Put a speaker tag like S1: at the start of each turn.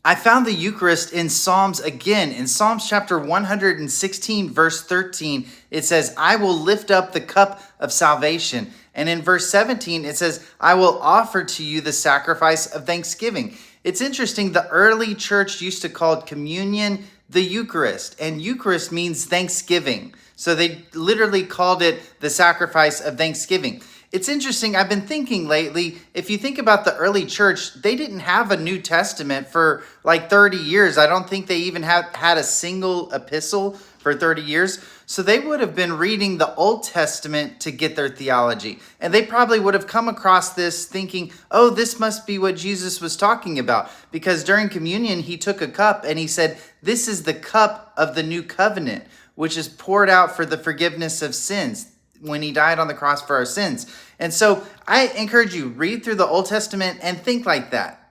S1: I found the Eucharist in Psalms again. In Psalms chapter 116, verse 13, it says, I will lift up the cup of salvation. And in verse 17, it says, I will offer to you the sacrifice of thanksgiving. It's interesting, the early church used to call communion the Eucharist, and Eucharist means thanksgiving. So they literally called it the sacrifice of thanksgiving. It's interesting, I've been thinking lately, if you think about the early church, they didn't have a New Testament for like 30 years. I don't think they even had a single epistle for 30 years. So they would have been reading the Old Testament to get their theology. And they probably would have come across this thinking, oh, this must be what Jesus was talking about. Because during communion, he took a cup and he said, this is the cup of the new covenant, which is poured out for the forgiveness of sins, when he died on the cross for our sins. And so I encourage you, read through the Old Testament and think like that.